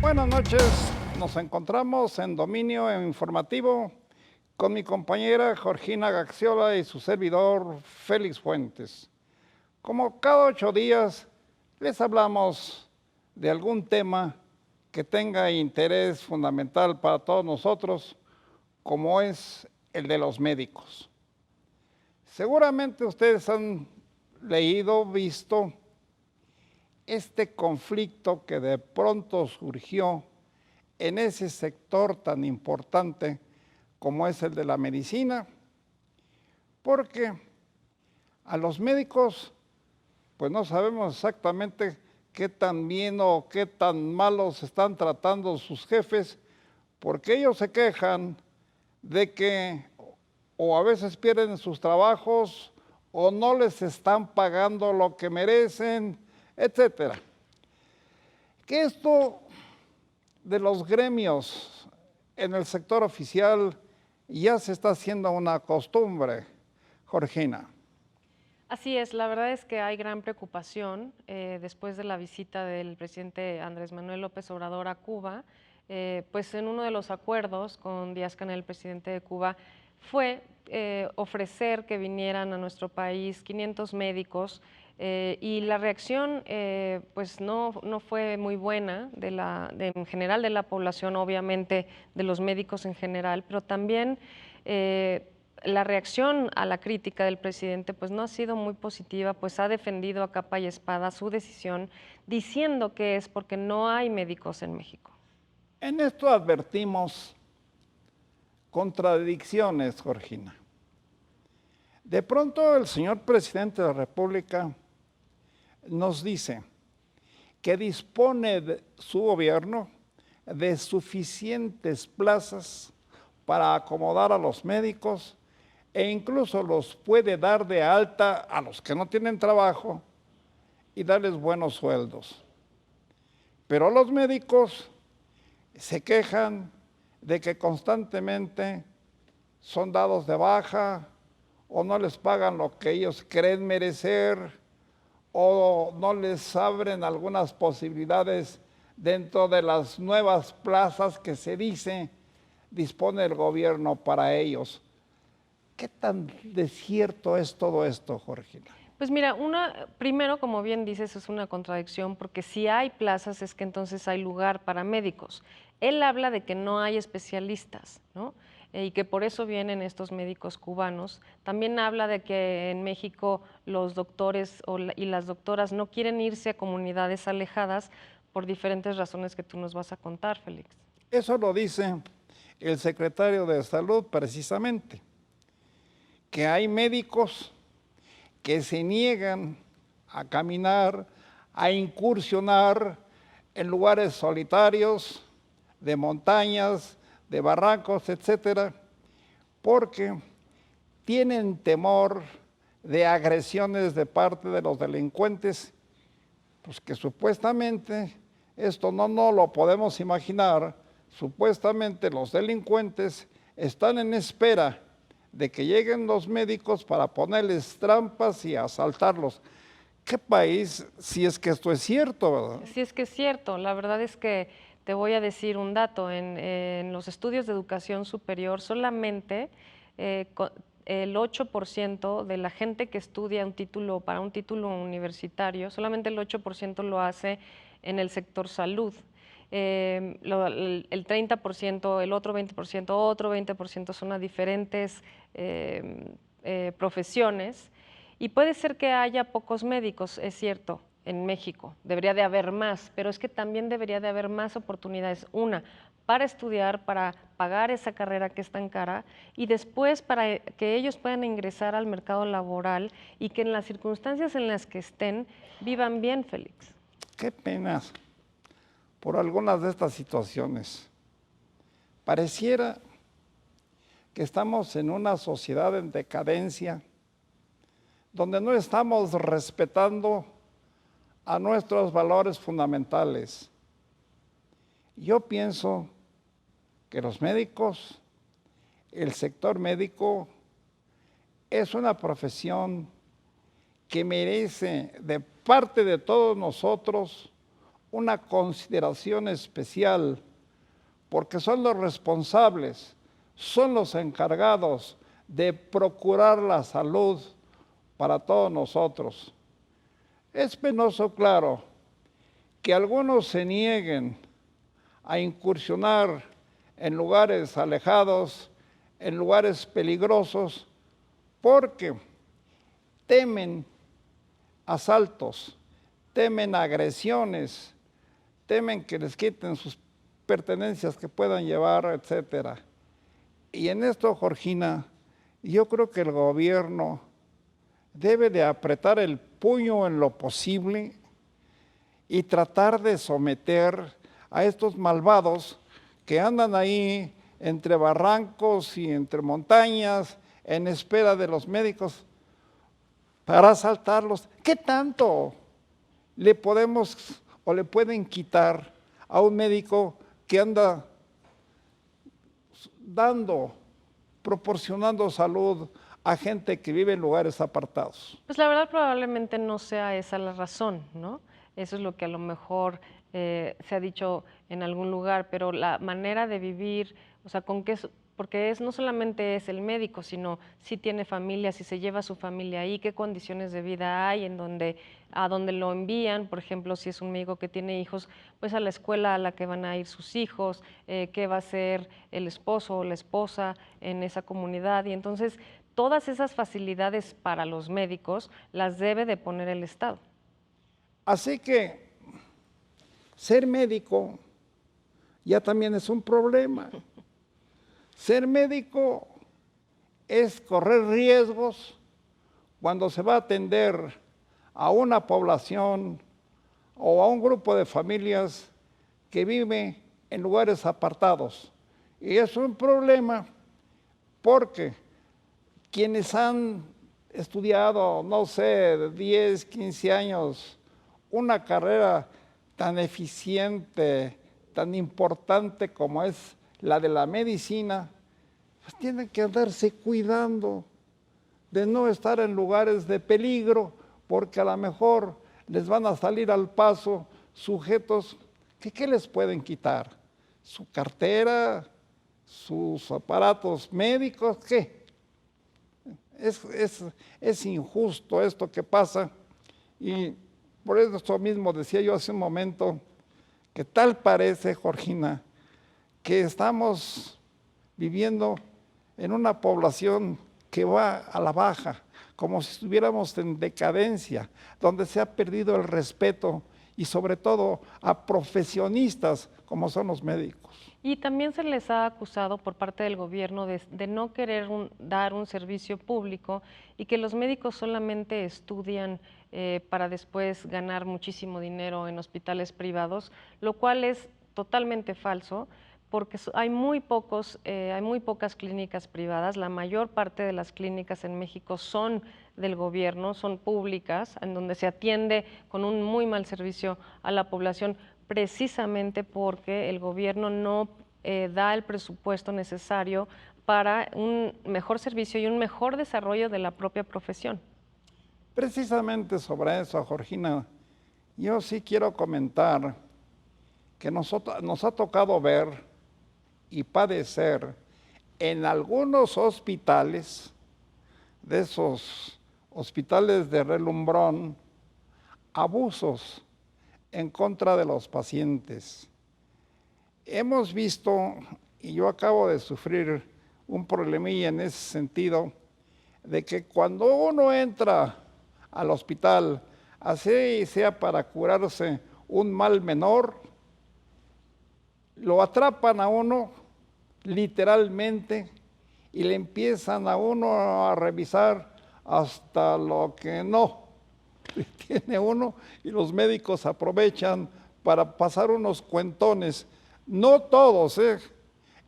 Buenas noches, nos encontramos en Dominio Informativo con mi compañera Georgina Gaxiola y su servidor Félix Fuentes. Como cada 8 días les hablamos de algún tema que tenga interés fundamental para todos nosotros, como es el de los médicos. Seguramente ustedes han leído, visto este conflicto que de pronto surgió en ese sector tan importante como es el de la medicina, porque a los médicos pues no sabemos exactamente qué tan bien o qué tan malos están tratando sus jefes, porque ellos se quejan de que o a veces pierden sus trabajos o no les están pagando lo que merecen, etcétera. Que esto de los gremios en el sector oficial ya se está haciendo una costumbre, Georgina. Así es, la verdad es que hay gran preocupación después de la visita del presidente Andrés Manuel López Obrador a Cuba, pues en uno de los acuerdos con Díaz-Canel, el presidente de Cuba, fue ofrecer que vinieran a nuestro país 500 médicos y la reacción pues no fue muy buena en general de la población, obviamente de los médicos en general, pero también la reacción a la crítica del presidente pues no ha sido muy positiva, pues ha defendido a capa y espada su decisión, diciendo que es porque no hay médicos en México. En esto advertimos contradicciones, Georgina. De pronto el señor presidente de la República nos dice que dispone de su gobierno de suficientes plazas para acomodar a los médicos e incluso los puede dar de alta a los que no tienen trabajo y darles buenos sueldos. Pero los médicos se quejan de que constantemente son dados de baja o no les pagan lo que ellos creen merecer o no les abren algunas posibilidades dentro de las nuevas plazas que se dispone el gobierno para ellos. ¿Qué tan desierto es todo esto, Georgina? Pues mira, primero, como bien dices, es una contradicción porque si hay plazas es que entonces hay lugar para médicos. Él habla de que no hay especialistas, ¿no? Y que por eso vienen estos médicos cubanos. También habla de que en México los doctores y las doctoras no quieren irse a comunidades alejadas por diferentes razones que tú nos vas a contar, Félix. Eso lo dice el secretario de Salud precisamente, que hay médicos que se niegan a caminar, a incursionar en lugares solitarios, de montañas, de barrancos, etcétera, porque tienen temor de agresiones de parte de los delincuentes, pues que supuestamente, esto no lo podemos imaginar, supuestamente los delincuentes están en espera de que lleguen los médicos para ponerles trampas y asaltarlos. ¿Qué país, si es que esto es cierto, verdad? Si es que es cierto, la verdad es que te voy a decir un dato, en los estudios de educación superior solamente el 8% de la gente que estudia para un título universitario, solamente el 8% lo hace en el sector salud. El 30%, el otro 20% son a diferentes profesiones y puede ser que haya pocos médicos, es cierto, en México, debería de haber más, pero es que también debería de haber más oportunidades, para estudiar, para pagar esa carrera que es tan cara y después para que ellos puedan ingresar al mercado laboral y que en las circunstancias en las que estén vivan bien, Félix. Qué pena por algunas de estas situaciones. Pareciera que estamos en una sociedad en decadencia, donde no estamos respetando a nuestros valores fundamentales. Yo pienso que los médicos, el sector médico, es una profesión que merece de parte de todos nosotros una consideración especial, porque son los responsables, son los encargados de procurar la salud para todos nosotros. Es penoso, claro, que algunos se nieguen a incursionar en lugares alejados, en lugares peligrosos, porque temen asaltos, temen agresiones, temen que les quiten sus pertenencias que puedan llevar, etcétera. Y en esto, Georgina, yo creo que el gobierno debe de apretar el puño en lo posible y tratar de someter a estos malvados que andan ahí entre barrancos y entre montañas en espera de los médicos para asaltarlos. ¿Qué tanto le podemos o le pueden quitar a un médico que anda proporcionando salud a gente que vive en lugares apartados? Pues la verdad probablemente no sea esa la razón, ¿no? Eso es lo que a lo mejor se ha dicho en algún lugar, pero la manera de vivir, o sea, porque no solamente es el médico, sino si tiene familia, si se lleva a su familia ahí, qué condiciones de vida hay, a dónde lo envían, por ejemplo, si es un médico que tiene hijos, pues a la escuela a la que van a ir sus hijos, qué va a hacer el esposo o la esposa en esa comunidad, y entonces todas esas facilidades para los médicos las debe de poner el Estado. Así que ser médico ya también es un problema. Ser médico es correr riesgos cuando se va a atender a una población o a un grupo de familias que vive en lugares apartados. Y es un problema porque quienes han estudiado, no sé, 10, 15 años, una carrera tan eficiente, tan importante como es la de la medicina, pues tienen que andarse cuidando de no estar en lugares de peligro, porque a lo mejor les van a salir al paso sujetos que ¿qué les pueden quitar? ¿Su cartera? ¿Sus aparatos médicos? ¿Qué? Es injusto esto que pasa, y por eso mismo decía yo hace un momento que tal parece, Georgina, que estamos viviendo en una población que va a la baja, como si estuviéramos en decadencia, donde se ha perdido el respeto y sobre todo a profesionistas como son los médicos. Y también se les ha acusado por parte del gobierno de no querer dar un servicio público y que los médicos solamente estudian para después ganar muchísimo dinero en hospitales privados, lo cual es totalmente falso, porque hay muy pocas clínicas privadas. La mayor parte de las clínicas en México son del gobierno, son públicas, en donde se atiende con un muy mal servicio a la población, precisamente porque el gobierno no da el presupuesto necesario para un mejor servicio y un mejor desarrollo de la propia profesión. Precisamente sobre eso, Georgina, yo sí quiero comentar que nos ha tocado ver y padecer en algunos hospitales, de esos hospitales de relumbrón, abusos en contra de los pacientes. Hemos visto, y yo acabo de sufrir un problemilla en ese sentido, de que cuando uno entra al hospital, así sea para curarse un mal menor, lo atrapan a uno literalmente y le empiezan a uno a revisar hasta lo que no tiene uno, y los médicos aprovechan para pasar unos cuentones. No todos,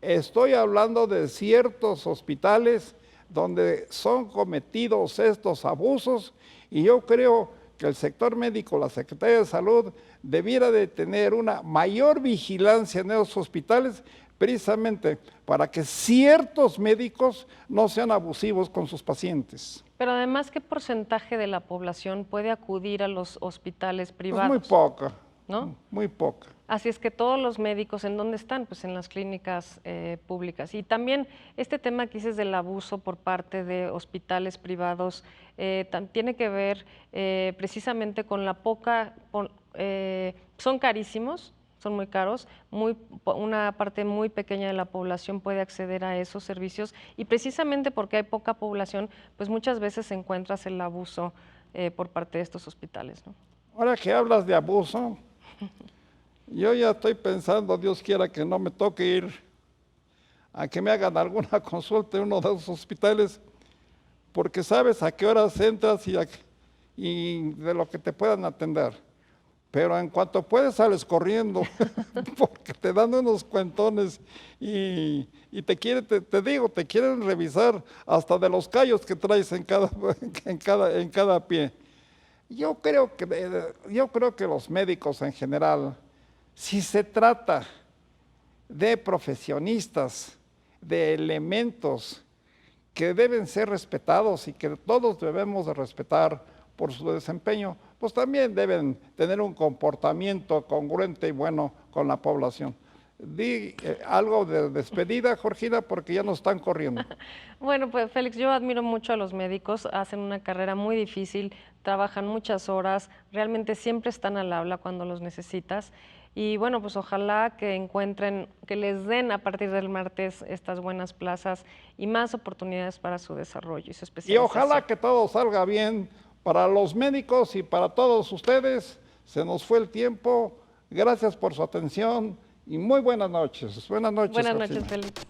estoy hablando de ciertos hospitales donde son cometidos estos abusos, y yo creo que el sector médico, la Secretaría de Salud, debiera de tener una mayor vigilancia en esos hospitales, precisamente para que ciertos médicos no sean abusivos con sus pacientes. Pero además, ¿qué porcentaje de la población puede acudir a los hospitales privados? Pues muy poca. ¿no? Muy poca. Así es que todos los médicos, ¿en dónde están? Pues en las clínicas públicas. Y también este tema que dices del abuso por parte de hospitales privados tiene que ver precisamente con la poca, son carísimos, son muy caros, una parte muy pequeña de la población puede acceder a esos servicios y precisamente porque hay poca población, pues muchas veces encuentras el abuso por parte de estos hospitales, ¿no? Ahora que hablas de abuso, yo ya estoy pensando, Dios quiera que no me toque ir a que me hagan alguna consulta en uno de esos hospitales, porque sabes a qué horas entras y de lo que te puedan atender. Pero en cuanto puedes sales corriendo, porque te dan unos cuentones y te digo, te quieren revisar hasta de los callos que traes en cada pie. Yo creo que los médicos en general, si se trata de profesionistas, de elementos que deben ser respetados y que todos debemos de respetar por su desempeño, pues también deben tener un comportamiento congruente y bueno con la población. Di algo de despedida, Georgina, porque ya nos están corriendo. Bueno, pues Félix, yo admiro mucho a los médicos, hacen una carrera muy difícil, trabajan muchas horas, realmente siempre están al habla cuando los necesitas. Y bueno, pues ojalá que encuentren, que les den a partir del martes estas buenas plazas y más oportunidades para su desarrollo y su Y especialización. ojalá que todo salga bien para los médicos y para todos ustedes. Se nos fue el tiempo. Gracias por su atención y muy buenas noches. Buenas noches. Buenas Georgina. noches, Félix.